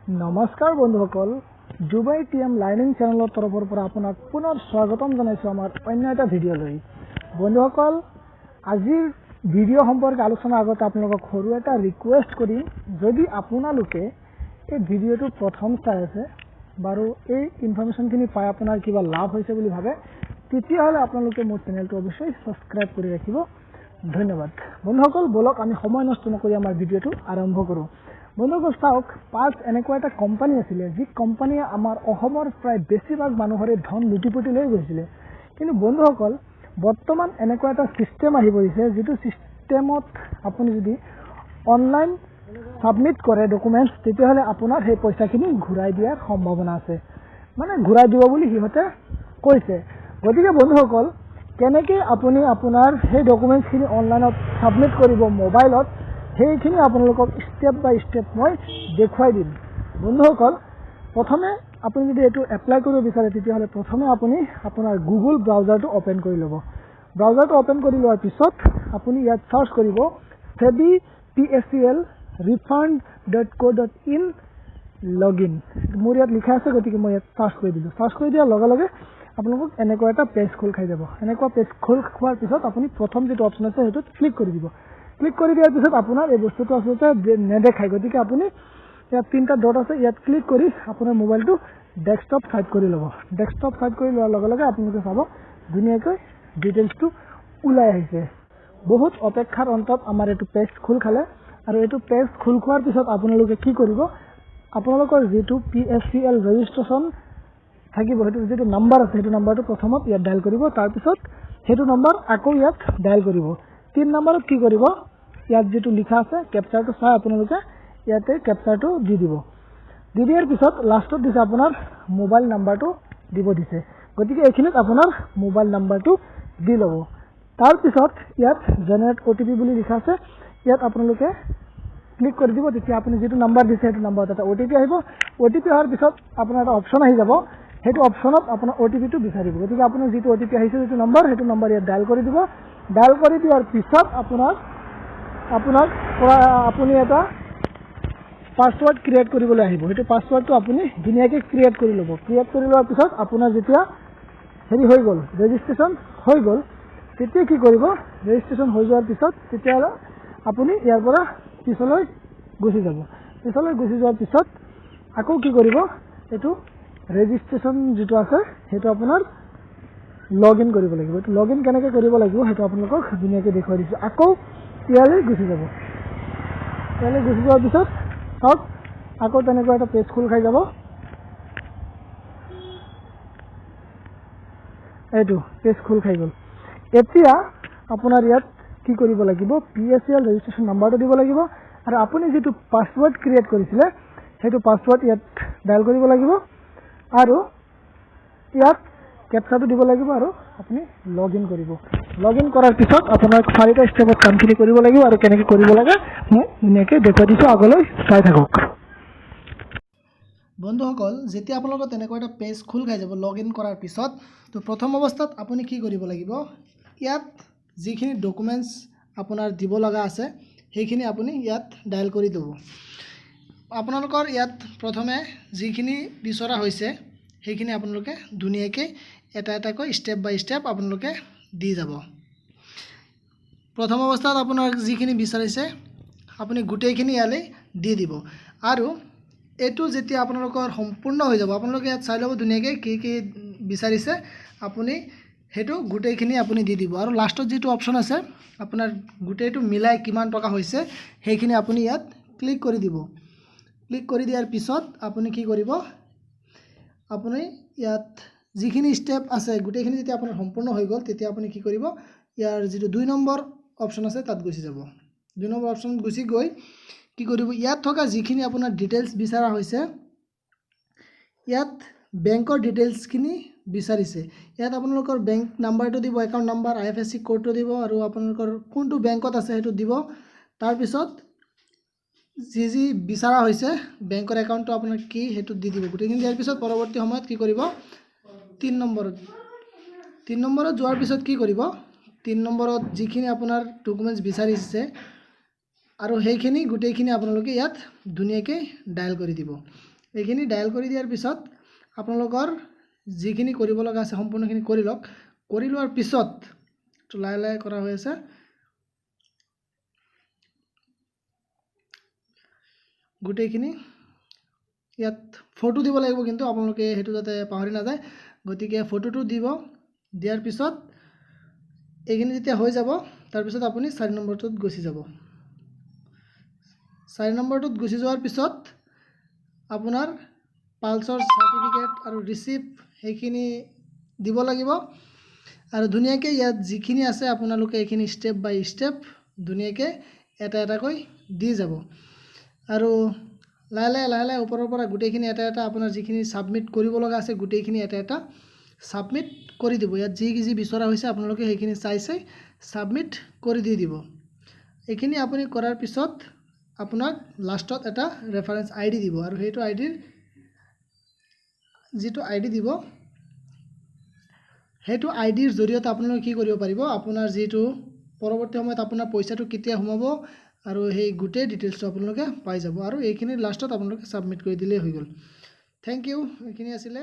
नमस्कार बंधुসকল जुबाई TM learning channel तरफर पर आपनाक पुनर स्वागतम जानाइছো आमार अन्य एटा भिडिओ लई। बंधुসকল आजिर भिडिओ सम्पर्के आलोचना आगत आपनालोকক सरू एटा रिक्वेस्ट करिम, यदि आपनालोके এই ভিডিওটো प्रथम চাই আছে বাৰু এই ইনফৰমেশনখিনি পাই আপোনাৰ কিবা লাভ হৈছে বুলি ভাবে তেতিয়াহলে আপোনালোকে মোৰ চেনেলটো অবশ্যই সাবস্ক্ৰাইব কৰি ৰাখিব। ধন্যবাদ। বন্ধুসকল বলক আমি সময় নষ্ট নকৰি আমাৰ ভিডিওটো আৰম্ভ কৰো। বন্ধুসকল চাওক, পাঁচ এনেকুৱা এটা কোম্পানী আছিলে যি কোম্পানীয়ে আমাৰ অসমৰ প্ৰায় বেছিভাগ মানুহৰে ধন লুটিপুটি লৈ গৈছিলে। কিন্তু বন্ধুসকল বৰ্তমান এনেকুৱা এটা সিস্টেম আহি পৰিছে যিটো সিস্টেমত আপুনি যদি অনলাইন सबमिट करे डकुमेंट्स तेतियाहले आपुनार हे पैसाखिनि घुराई दियार सम्भावना आछे, माने घुराई दिब बुली हिहते কৈছে। गतिके बंधुসকল केनेके आपुनि आपुनार हे डकुमेंट्सखिनि अनलाइनत सबमिट करिब मोबाइलत हेइखिनि आपनालोকক स्टेप बाय स्टेप मैं देखुवाई दिम। बंधुসকल प्रथमे आपुनि यदि एटु एप्लाई करिब बिचारे तेतियाहले प्रथमे आपुनि आपुनार गुगल ब्राउजारটো ओपन करि लब। ब्राउजारটো ओपन करि लोৱাৰ पिছত आपुनि यात सार्च करिब सेबी PSEL refund.co.in लॉगिन मोर यात लिखा আছে, गति मैं यात सार्च कर दिलो। सार्च कर दियार लगे लगे आपलोक एनेकुवा एटा पेज खोल खाई যাব। एनेकुवा पेज खोल खोৱাৰ পিছত আপুনি প্ৰথম যেটো অপচন আছে হেতু ক্লিক কৰি দিব। ক্লিক কৰি দিয়াৰ পিছত আপোনাৰ এই বস্তুটো আসলতে নেদেখায়, গতিকে আপুনি ইয়াত তিনটা ডট আছে, ইয়াত ক্লিক কৰি আপোনাৰ মোবাইলটো ডেস্কটপ সাইড কৰি ল'ব। ডেস্কটপ সাইড কৰি লোৱাৰ লগে লগে আপোনালোকে চাব ধুনীয়াকৈ ডিটেইলছটো ওলাই আহিছে। বহুত অপেক্ষাৰ অন্তত আমাৰ এইটো পেজ খোল খালে আৰু এইটো পেজ খোল খোৱাৰ পিছত আপোনালোকে কি কৰিব, আপোনালোকৰ যেটো PSEL ৰেজিষ্ট্ৰেচন থাকিব হেতু যেটো নাম্বাৰ আছে হেতু নাম্বাৰটো প্ৰথমত ইয়াত ডায়াল কৰিব, তাৰ পিছত হেতু নাম্বাৰ আকৌ ইয়াত ডায়াল কৰিব। 3 নম্বৰত কি কৰিব, ইয়াত যেটো লিখা আছে ক্যাপচাৰটো চাই আপোনালোকে ইয়াতে ক্যাপচাৰটো দি দিব। দি দিয়াৰ পিছত লাষ্টত দিছে আপোনাৰ মোবাইল নাম্বাৰটো দিব দিছে, গতিকে এইখিনিত আপোনাৰ মোবাইল নাম্বাৰটো দি ল'ব। তাৰ পিছত ইয়াত জেনাৰেট OTP বুলি লিখা আছে, ইয়াত আপোনালোকে ক্লিক কৰি দিব। তেতিয়া আপুনি যেটো নাম্বাৰ দিছে হেতু নাম্বাৰত এটা OTP আহিব। OTP অহাৰ পিছত আপোনাৰ এটা অপচন আহি যাব, হেতু অপচনত আপোনাৰ OTPটো বিচাৰিব। গতিকে আপোনাৰ যেটো OTP আহিছে যেটো নাম্বাৰ হেতু নাম্বাৰ ইয়াত ডায়াল কৰি দিব। ডায়াল কৰি দিয়াৰ পিছত আপুনি এটা পাসওয়াৰ্ড ক্ৰিয়েট কৰিবলৈ আহিব। হেতু পাসওয়াৰ্ডটো আপুনি ধুনীয়াকৈ ক্ৰিয়েট কৰি ল'ব। ক্ৰিয়েট কৰি লোৱাৰ পিছত আপোনাৰ যেতিয়া হেৰি হৈ গ'ল, ৰেজিষ্ট্ৰেচন হৈ গ'ল, তেতিয়া কি কৰিব, ৰেজিষ্ট্ৰেচন হৈ যোৱাৰ পিছত তেতিয়া আপুনি ইয়াৰ পৰা পিছলৈ গুচি যাব। পিছলৈ গুচি যোৱাৰ পিছত আকৌ কি কৰিব, এটো ৰেজিষ্ট্ৰেচন যেটো আছে হেতু আপোনাৰ লগইন কৰিব লাগিব। এটো লগইন কেনেকৈ কৰিব লাগিব হেতু আপোনালোকক ধুনীয়াকৈ দেখুৱাই দিছো। আকৌ ইয়ালৈ গুচি যাব। ইয়ালৈ গুচি যোৱাৰ পিছত চাওক আকৌ তেনেকুৱা এটা পেজ খোল খাই যাব। এইটো পেজ খোল খাই গ'ল। এতিয়া আপোনাৰ ইয়াত কি কৰিব লাগিব, PSEL ৰেজিষ্ট্ৰেচন নাম্বাৰটো দিব লাগিব আৰু আপুনি যেটো পাসওয়াৰ্ড ক্ৰিয়েট কৰিছিলে হেতু পাসওয়াৰ্ড ইয়াত ডায়াল কৰিব লাগিব আৰু ইয়াত ক্যাপচাটো দিব লাগিব আৰু আপুনি লগইন কৰিব। লগইন কৰাৰ পিছত আপোনাৰ 4টা ষ্টেপত কামখিনি কৰিব লাগিব আৰু কেনেকৈ কৰিব লাগে মই ধুনীয়াকৈ দেখুৱাই দিছো, আগলৈ চাই থাকক। বন্ধুসকল যেতিয়া আপোনালোকৰ তেনেকুৱা এটা পেজ খোল খাই যাব লগইন কৰাৰ পিছত, তো প্ৰথম অৱস্থাত আপুনি কি কৰিব লাগিব, ইয়াত যিখিনি ডকুমেন্টস আপোনাৰ দিব লগা আছে সেইখিনি আপুনি ইয়াত ডায়াল কৰি দিব। আপোনালোকৰ ইয়াত প্ৰথমে যিখিনি বিচৰা হৈছে সেইখিনি আপোনালোকে ধুনীয়াকৈ এটা এটাকৈ স্টেপ বাই স্টেপ আপোনালোকে দি যাব। প্ৰথম অৱস্থাত আপোনাৰ যিখিনি বিচাৰিছে আপুনি গোটেইখিনি ইয়ালৈ দি দিব আৰু এটো যেতিয়া আপোনালোকৰ সম্পূৰ্ণ হৈ যাব আপোনালোকে ইয়াত চাই ল'ব ধুনীয়াকৈ কি কি বিচাৰিছে, আপুনি হেতু গোটেইখিনি আপুনি দি দিব আৰু লাষ্টত যেটো অপচন আছে আপোনাৰ গোটেইটো মিলাই কিমান টকা হৈছে সেইখিনি আপুনি ইয়াত ক্লিক কৰি দিব। ক্লিক কৰি দিয়াৰ পিছত আপুনি কি কৰিব, আপুনি ইয়াত যিখিনি স্টেপ আছে গোটেইখিনি যেতিয়া আপোনাৰ সম্পূৰ্ণ হৈ গ'ল তেতিয়া আপুনি কি কৰিব, ইয়াৰ যেটো 2 নম্বৰ অপচন আছে তাত গুচি যাব। 2 নম্বৰ অপচনত গুচি গৈ কি কৰিব, ইয়াত থকা যিখিনি আপোনাৰ ডিটেইলছ বিচাৰা হৈছে ইয়াত বেংকৰ ডিটেইলছখিনি বিচাৰিছে, ইয়াত আপোনালোকৰ বেংক নাম্বাৰটো দিব, একাউণ্ট নাম্বাৰ, IFSC কোডটো দিব আৰু আপোনালোকৰ কোনটো বেংকত আছে হেতু দিব। তাৰ পিছত যি বিচাৰা হৈছে বেংকৰ একাউণ্টটো আপোনাৰ কি হেতু দি দিব। গোটেইখিনি দিয়াৰ পিছত পৰৱৰ্তী সময়ত কি কৰিব, 3 নম্বৰত যোৱাৰ পিছত কি কৰিব, 3 নম্বৰত যিখিনি আপোনাৰ ডকুমেন্টস বিচাৰিছে আৰু সেইখিনি গোটেইখিনি আপোনালোকে ইয়াত ধুনীয়াকৈ ডায়াল কৰি দিব। এইখিনি ডায়াল কৰি দিয়াৰ পিছত আপোনালোকৰ যিখিনি কৰিব লগা আছে সম্পূৰ্ণখিনি কৰি লওক। কৰি লোৱাৰ পিছত লাহে লাহে কৰা হৈ আছে, গোটেইখিনি ইয়াত ফটো দিব লাগিব, কিন্তু আপোনালোকে সেইটো যাতে পাহৰি নাযায়। গতিকে ফটোটো দিব, দিয়াৰ পিছত এইখিনি যেতিয়া হৈ যাব তাৰপিছত আপুনি 4 নম্বৰটোত গুচি যাব। 4 নম্বৰটোত গুচি যোৱাৰ পিছত আপোনাৰ পালছৰ চাৰ্টিফিকেট আৰু ৰিচিপ্ট সেইখিনি দিব লাগিব। আৰু ধুনীয়াকৈ ইয়াত যিখিনি আছে আপোনালোকে এইখিনি ষ্টেপ বাই ষ্টেপ ধুনীয়াকৈ এটা এটাকৈ দি যাব। আৰু লাহে লাহে ওপৰৰ পৰা গোটেইখিনি এটা এটা আপোনাৰ যিখিনি ছাবমিট কৰিব লগা আছে গোটেইখিনি এটা এটা ছাবমিট কৰি দিব। ইয়াত যি বিচৰা হৈছে আপোনালোকে সেইখিনি চাই ছাবমিট কৰি দি দিব। এইখিনি আপুনি কৰাৰ পিছত আপোনাক লাষ্টত এটা ৰেফাৰেন্স ID দিব, আৰু সেইটো আইডিৰ যিটো ID দিব সেইটো আইডিৰ জৰিয়তে আপোনালোকে কি কৰিব পাৰিব, আপোনাৰ যিটো পৰৱৰ্তী সময়ত আপোনাৰ পইচাটো কেতিয়া সোমাব আৰু সেই গোটেই ডিটেইলছটো আপোনালোকে পাই যাব। আৰু এইখিনি লাষ্টত আপোনালোকে ছাবমিট কৰি দিলেই হৈ গ'ল। Thank you. এইখিনি আছিলে।